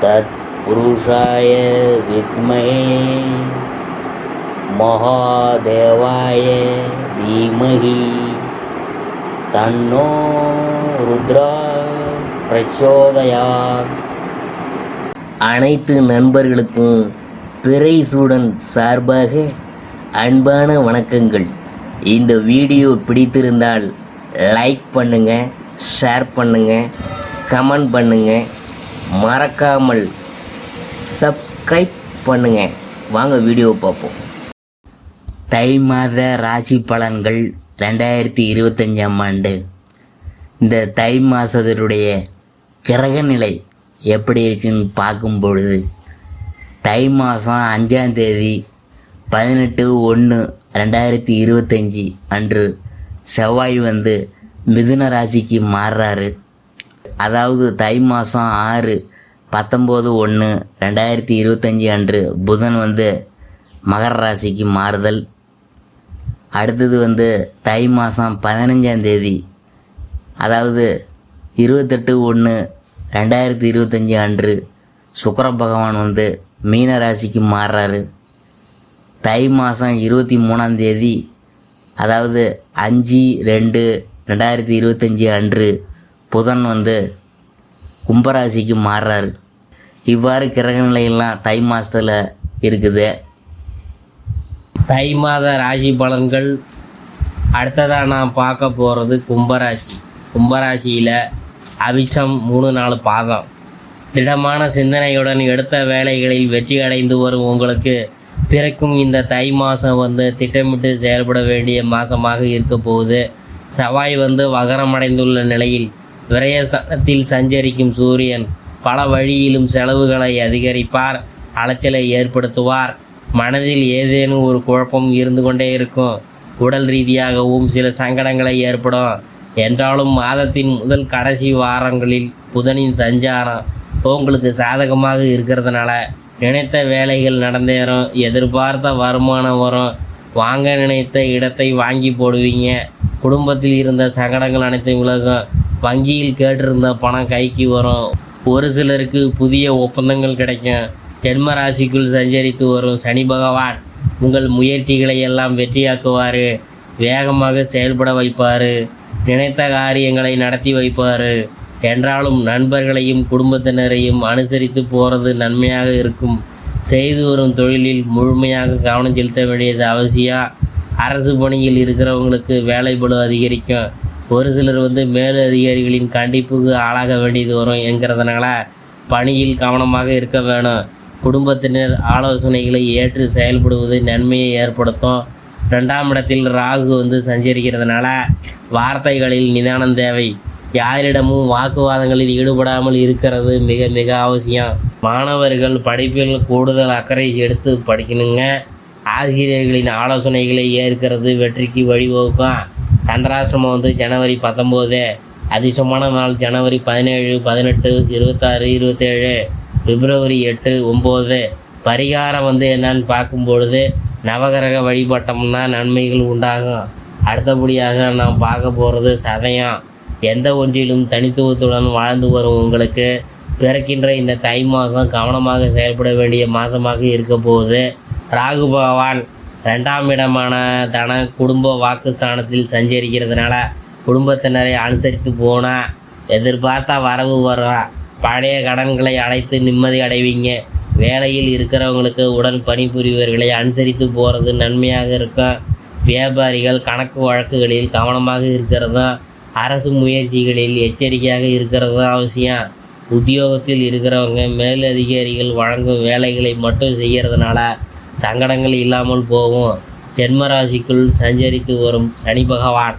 तत्पुरुषाय विद्महे महादेवाय धीमहि तन्नो रुद्रा प्रचोदयात्. அனைத்து நண்பர்களுக்கும் பிறைசூடன் சார்பாக அன்பான வணக்கங்கள். இந்த வீடியோ பிடித்திருந்தால் லைக் பண்ணுங்கள், ஷேர் பண்ணுங்கள், கமெண்ட் பண்ணுங்கள், மறக்காமல் சப்ஸ்கிரைப் பண்ணுங்கள். வாங்க வீடியோ பார்ப்போம். தை மாத ராசி பலன்கள் 2025ஆம் ஆண்டு. இந்த தை மாதத்தினுடைய கிரகநிலை எப்படி இருக்குன்னு பார்க்கும் பொழுது, தை மாதம் 5ஆம் தேதி 18/1/2025 அன்று செவ்வாய் மிதுன ராசிக்கு மாறுறாரு. அதாவது தை மாதம் 6/19/1/2025 அன்று புதன் மகர ராசிக்கு மாறுதல். அடுத்தது தை மாதம் 15ஆம் தேதி, அதாவது 28/1/2025 அன்று சுக்கிர பகவான் மீன ராசிக்கு மாறுறாரு. தை மாதம் 23ஆம் தேதி, அதாவது 5/2/2025 அன்று புதன் கும்பராசிக்கு மாறுறாரு. இவ்வாறு கிரகநிலையெல்லாம் தை மாதத்தில் இருக்குது. தை மாத ராசி பலன்கள். அடுத்ததாக நான் பார்க்க போகிறது கும்பராசி. கும்பராசியில் அவிச்சம் 3-4 பாதம். திடமான சிந்தனையுடன் எடுத்த வேலைகளில் வெற்றி அடைந்து வரும் உங்களுக்கு பிறக்கும் இந்த தை மாதம் திட்டமிட்டு செயல்பட வேண்டிய மாதமாக இருக்க போகுது. செவ்வாய் வகரமடைந்துள்ள நிலையில் விரயஸ்தானத்தில் சஞ்சரிக்கும் சூரியன் பல வழியிலும் செலவுகளை அதிகரிப்பார், அலைச்சலை ஏற்படுத்துவார். மனதில் ஏதேனும் ஒரு குழப்பம் இருந்து கொண்டே இருக்கும். உடல் ரீதியாகவும் சில சங்கடங்களை ஏற்படும். என்றாலும் மாதத்தின் முதல் கடைசி வாரங்களில் புதனின் சஞ்சாரம் உங்களுக்கு சாதகமாக இருக்கிறதுனால நினைத்த வேலைகள் நடந்தேறும். எதிர்பார்த்த வருமானம் வரும். வாங்க நினைத்த இடத்தை வாங்கி போடுவீங்க. குடும்பத்தில் இருந்த சங்கடங்கள் அனைத்தும் விலகும். வங்கியில் கேட்டிருந்த பணம் கைக்கு வரும். ஒரு சிலருக்கு புதிய ஒப்பந்தங்கள் கிடைக்கும். ஜென்ம ராசிக்குள் சஞ்சரித்து வரும் சனி பகவான் உங்கள் முயற்சிகளை எல்லாம் வெற்றியாக்குவார். வேகமாக செயல்பட வைப்பார். நினைத்த காரியங்களை நடத்தி வைப்பார். என்றாலும் நண்பர்களையும் குடும்பத்தினரையும் அனுசரித்து போகிறது நன்மையாக இருக்கும். செய்து வரும் தொழிலில் முழுமையாக கவனம் செலுத்த வேண்டியது அவசியம். அரசு பணியில் இருக்கிறவங்களுக்கு வேலைப்பளு அதிகரிக்கும். ஒரு சிலர் மேல் அதிகாரிகளின் கண்டிப்புக்கு ஆளாக வேண்டியது வரும் என்கிறதுனால பணியில் கவனமாக இருக்க வேணும். குடும்பத்தினர் ஆலோசனைகளை ஏற்று செயல்படுவது நன்மையை ஏற்படுத்தும். 2ஆம் இடத்தில் ராகு சஞ்சரிக்கிறதுனால வார்த்தைகளில் நிதானம் தேவை. யாரிடமும் வாக்குவாதங்களில் ஈடுபடாமல் இருக்கிறது மிக மிக அவசியம். மாணவர்கள் படிப்பில் கூடுதல் அக்கறை எடுத்து படிக்கணுங்க. ஆசிரியர்களின் ஆலோசனைகளை ஏற்கிறது வெற்றிக்கு வழிவகுக்கும். சந்திராஷ்டிரமம் ஜனவரி 19. அதிர்ஷ்டமான நாள் ஜனவரி 17, 18, 26, 27, பிப்ரவரி 8, 9. பரிகாரம் என்னன்னு பார்க்கும்பொழுது நவகிரக வழிபட்டோம்னா நன்மைகள் உண்டாகும். அடுத்தபடியாக நாம் பார்க்க போகிறது சதயம். எந்த ஒன்றிலும் தனித்துவத்துடன் வாழ்ந்து வரும் உங்களுக்கு பிறக்கின்ற இந்த தை மாதம் கவனமாக செயல்பட வேண்டிய மாதமாக இருக்க போகுது. ராகு பகவான் 2ஆம் இடமான தன குடும்ப வாக்குஸ்தானத்தில் சஞ்சரிக்கிறதுனால குடும்பத்தினரை அனுசரித்து போனால் எதிர்பார்த்த வரவு வரும். பழைய கடன்களை அடைத்து நிம்மதி அடைவீங்க. வேலையில் இருக்கிறவங்களுக்கு உடன் பணிபுரிவர்களை அனுசரித்து போகிறது நன்மையாக இருக்கும். வியாபாரிகள் கணக்கு வழக்குகளில் கவனமாக இருக்கிறதும் அரசு முயற்சிகளில் எச்சரிக்கையாக இருக்கிறதும் அவசியம். உத்தியோகத்தில் இருக்கிறவங்க மேலதிகாரிகள் வழங்கும் வேலைகளை மட்டும் செய்கிறதுனால சங்கடங்கள் இல்லாமல் போகும். ஜென்மராசிக்குள் சஞ்சரித்து வரும் சனி பகவான்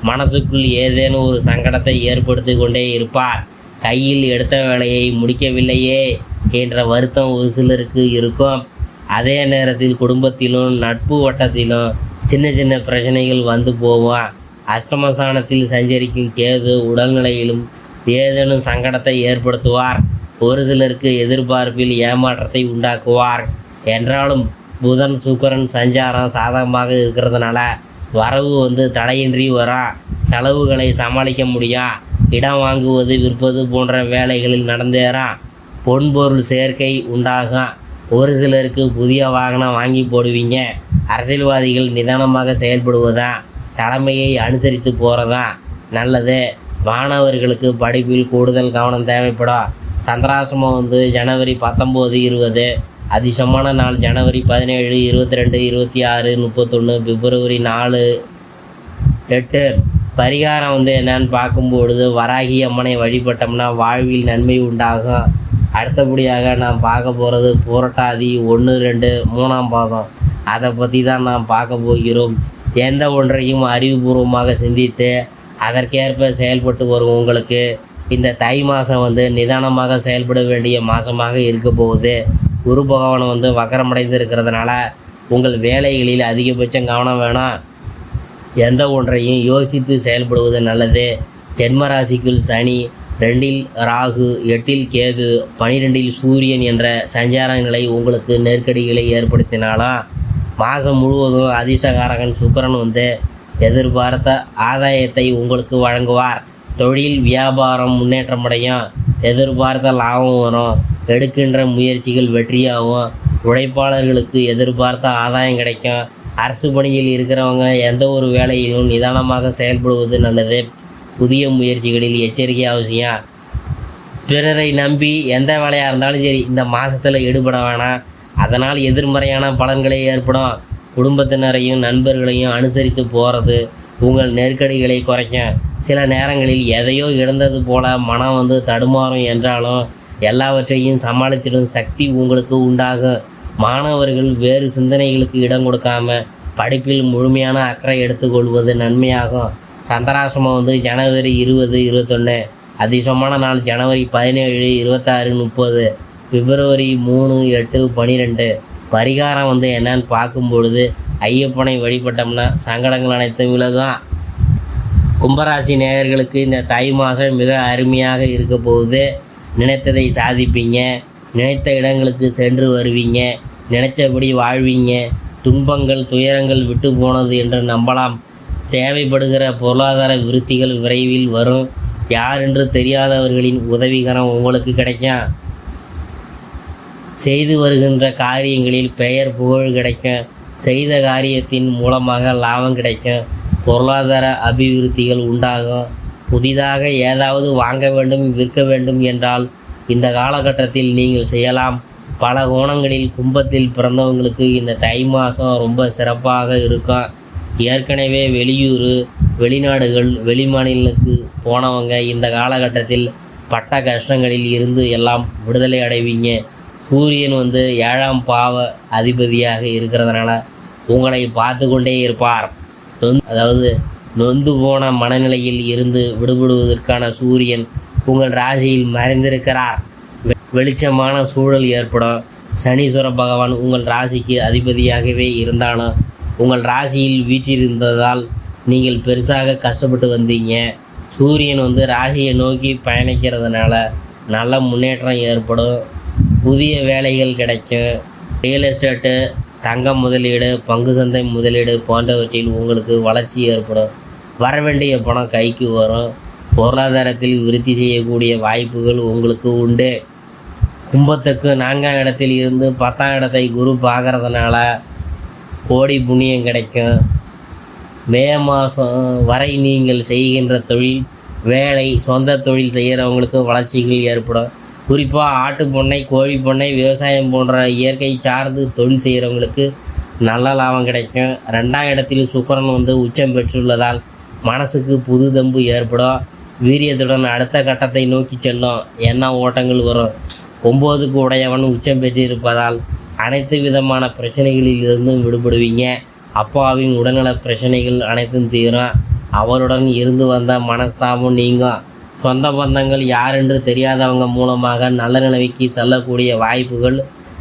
மனசுக்குள் ஏதேனும் ஒரு சங்கடத்தை ஏற்படுத்தி கொண்டே இருப்பார். கையில் எடுத்த வேலையை முடிக்கவில்லையே என்ற வருத்தம் ஒரு சிலருக்கு இருக்கும். அதே நேரத்தில் குடும்பத்திலும் நட்பு வட்டத்திலும் சின்ன சின்ன பிரச்சனைகள் போவோம். அஷ்டமஸ்தானத்தில் சஞ்சரிக்கும் கேது உடல்நிலையிலும் ஏதேனும் சங்கடத்தை ஏற்படுத்துவார். ஒரு சிலருக்கு எதிர்பார்ப்பில் ஏமாற்றத்தை உண்டாக்குவார். என்றாலும் புதன் சுக்கிரன் சஞ்சாரம் சாதகமாக இருக்கிறதுனால வரவு தடையின்றி வரும். செலவுகளை சமாளிக்க முடியும். இடம் வாங்குவது விற்பது போன்ற வேலைகளில் நடந்தேறான். பொன்பொருள் சேர்க்கை உண்டாகும். ஒரு சிலருக்கு புதிய வாகனம் வாங்கி போடுவீங்க. அரசியல்வாதிகள் நிதானமாக செயல்படுவதான், தலைமையை அனுசரித்து போகிறதான் நல்லது. மாணவர்களுக்கு படிப்பில் கூடுதல் கவனம் தேவைப்படும். சந்திராசிரமம் ஜனவரி 19, 20. அதிர்ஷ்டமான நாள் ஜனவரி 17, 22, 26, 31, பிப்ரவரி 4, 8. பரிகாரம் என்னன்னு பார்க்கும்பொழுது வராகி அம்மனை வழிபட்டோம்னா வாழ்வில் நன்மை உண்டாகும். அடுத்தபடியாக நாம் பார்க்க போகிறது புரட்டாதி 1, 2, 3ஆம் பாதம். அதை பற்றி தான் நாம் பார்க்க போகிறோம். எந்த ஒன்றையும் அறிவுபூர்வமாக சிந்தித்து அதற்கேற்ப செயல்பட்டு வரும் உங்களுக்கு இந்த தை மாதம் நிதானமாக செயல்பட வேண்டிய மாதமாக இருக்க போகுது. குரு பகவான் வக்கரமடைந்து இருக்கிறதுனால உங்கள் வேலைகளில் அதிகபட்சம் கவனம் வேணும். எந்த ஒன்றையும் யோசித்து செயல்படுவது நல்லது. ஜென்மராசிக்குள் சனி, 2இல் ராகு, 8இல் கேது, 12இல் சூரியன் என்ற சஞ்சார நிலை உங்களுக்கு நெருக்கடிகளை ஏற்படுத்தினாலும் மாதம் முழுவதும் அதிர்ஷ்டகாரகன் சுக்கிரன் எதிர்பார்த்த ஆதாயத்தை உங்களுக்கு வழங்குவார். தொழில் வியாபாரம் முன்னேற்றமடையும். எதிர்பார்த்த லாபம் வரும். எடுக்கின்ற முயற்சிகள் வெற்றியாகும். உழைப்பாளர்களுக்கு எதிர்பார்த்த ஆதாயம் கிடைக்கும். அரசு பணியில் இருக்கிறவங்க எந்த ஒரு வேலையிலும் நிதானமாக செயல்படுவது நல்லது. புதிய முயற்சிகளில் எச்சரிக்கை அவசியம். பிறரை நம்பி எந்த வேலையாக இருந்தாலும் சரி இந்த மாதத்தில் ஈடுபட வேணாம். அதனால் எதிர்மறையான பலன்களே ஏற்படும். குடும்பத்தினரையும் நண்பர்களையும் அனுசரித்து போகிறது உங்கள் நெருக்கடிகளை குறைக்கும். சில நேரங்களில் எதையோ இழந்தது போல மனம் தடுமாறும் என்றாலும் எல்லாவற்றையும் சமாளித்திடும் சக்தி உங்களுக்கு உண்டாகும். மாணவர்கள் வேறு சிந்தனைகளுக்கு இடம் கொடுக்காம படிப்பில் முழுமையான அக்கறை எடுத்துக்கொள்வது நன்மையாகும். சந்திராசிரமம் ஜனவரி 20, 21. அதிர்ஷ்டமான நாள் ஜனவரி 17, 26, 30, பிப்ரவரி 3, 8, 12. பரிகாரம் என்னன்னு பார்க்கும் பொழுது ஐயப்பனை வழிபட்டோம்னா சங்கடங்கள் அனைத்தும் விலகும். கும்பராசி நேயர்களுக்கு இந்த தை மாதம் மிக அருமையாக இருக்க போகுது. நினைத்ததை சாதிப்பீங்க. நினைத்த இடங்களுக்கு சென்று வருவீங்க. நினைச்சபடி வாழ்வீங்க. துன்பங்கள் துயரங்கள் விட்டு போனது என்று நம்பலாம். தேவைப்படுகிற பொருளாதார விருத்திகள் விரைவில் வரும். யாரென்று தெரியாதவர்களின் உதவிகரம் உங்களுக்கு கிடைக்கும். செய்து வருகின்ற காரியங்களில் பெயர் புகழ் கிடைக்கும். செய்த காரியத்தின் மூலமாக லாபம் கிடைக்கும். பொருளாதார அபிவிருத்திகள் உண்டாகும். புதிதாக ஏதாவது வாங்க வேண்டும் விற்க வேண்டும் என்றால் இந்த காலகட்டத்தில் நீங்கள் செய்யலாம். பல கோணங்களில் கும்பத்தில் பிறந்தவங்களுக்கு இந்த தை மாதம் ரொம்ப சிறப்பாக இருக்கும். ஏற்கனவே வெளியூர் வெளிநாடுகள் வெளிமாநிலங்களுக்கு போனவங்க இந்த காலகட்டத்தில் பட்ட கஷ்டங்களில் இருந்து எல்லாம் விடுதலை அடைவீங்க. சூரியன் 7ஆம் பாவ அதிபதியாக இருக்கிறதுனால உங்களை பார்த்து கொண்டே இருப்பார். அதாவது நொந்து போன மனநிலையில் இருந்து விடுபடுவதற்கான சூரியன் உங்கள் ராசியில் மறைந்திருக்கிறார். வெளிச்சமான சூழல் ஏற்படும். சனீஸ்வர பகவான் உங்கள் ராசிக்கு அதிபதியாகவே இருந்தாலும் உங்கள் ராசியில் வீற்றிருந்ததால் நீங்கள் பெருசாக கஷ்டப்பட்டு வந்தீங்க. சூரியன் ராசியை நோக்கி பயணிக்கிறதுனால நல்ல முன்னேற்றம் ஏற்படும். புதிய வேலைகள் கிடைக்கும். ரியல் எஸ்டேட்டு, தங்க முதலீடு, பங்கு சந்தை முதலீடு போன்றவற்றில் உங்களுக்கு வளர்ச்சி ஏற்படும். வரவேண்டிய பணம் கைக்கு வரும். பொருளாதாரத்தில் விருத்தி செய்யக்கூடிய வாய்ப்புகள் உங்களுக்கு உண்டு. கும்பத்துக்கு 4ஆம் இடத்தில் இருந்து 10ஆம் இடத்தை குரு பார்க்கறதுனால கோடி புண்ணியம் கிடைக்கும். மே மாதம் வரை நீங்கள் செய்கின்ற தொழில் வேலை சொந்த தொழில் செய்கிறவங்களுக்கு வளர்ச்சிகள் ஏற்படும். குறிப்பாக ஆட்டு பண்ணை, கோழி பண்ணை, விவசாயம் போன்ற இயற்கை சார்ந்து தொழில் செய்கிறவங்களுக்கு நல்ல லாபம் கிடைக்கும். 2ஆம் இடத்தில் சுக்கிரன் உச்சம் பெற்றுள்ளதால் மனசுக்கு புது தம்பு ஏற்படும். வீரியத்துடன் அடுத்த கட்டத்தை நோக்கி செல்லும் எண்ண ஓட்டங்கள் வரும். 9க்கு உடையவன் உச்சம் பெற்றிருப்பதால் அனைத்து விதமான பிரச்சனைகளில் இருந்தும் விடுபடுவீங்க. அப்பாவின் உடல்நல பிரச்சனைகள் அனைத்தும் தீரும். அவருடன் இருந்து வந்த மனஸ்தாபம் நீங்கும். சொந்த பந்தங்கள் யாரென்று தெரியாதவங்க மூலமாக நல்ல நிலைமைக்கு செல்லக்கூடிய வாய்ப்புகள்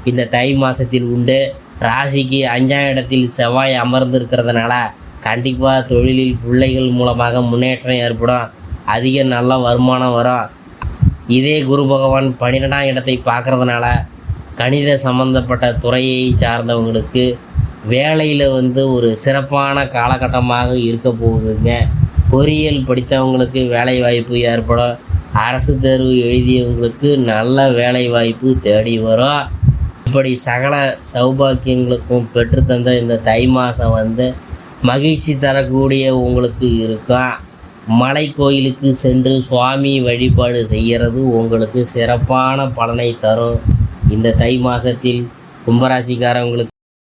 இந்த தை மாதத்தில் உண்டு. ராசிக்கு 5ஆம் இடத்தில் செவ்வாய் அமர்ந்திருக்கிறதுனால கண்டிப்பாக தொழிலில் பிள்ளைகள் மூலமாக முன்னேற்றம் ஏற்படும். அதிக நல்ல வருமானம் வரும். இதே குரு பகவான் 12ஆம் இடத்தை பார்க்குறதுனால கணித சம்பந்தப்பட்ட துறையை சார்ந்தவங்களுக்கு வேலையில் ஒரு சிறப்பான காலகட்டமாக இருக்க போகுதுங்க. பொறியியல் படித்தவங்களுக்கு வேலை வாய்ப்பு ஏற்படும். அரசு தேர்வு எழுதியவங்களுக்கு நல்ல வேலை வாய்ப்பு தேடி வரும். இப்படி சகல சௌபாக்கியங்களுக்கும் பெற்றுத்தந்த இந்த தை மாதம் மகிழ்ச்சி தரக்கூடிய உங்களுக்கு இருக்கும். மலை கோயிலுக்கு சென்று சுவாமி வழிபாடு செய்கிறது உங்களுக்கு சிறப்பான பலனை தரும். இந்த தை மாதத்தில் கும்பராசிக்காரங்களுக்கு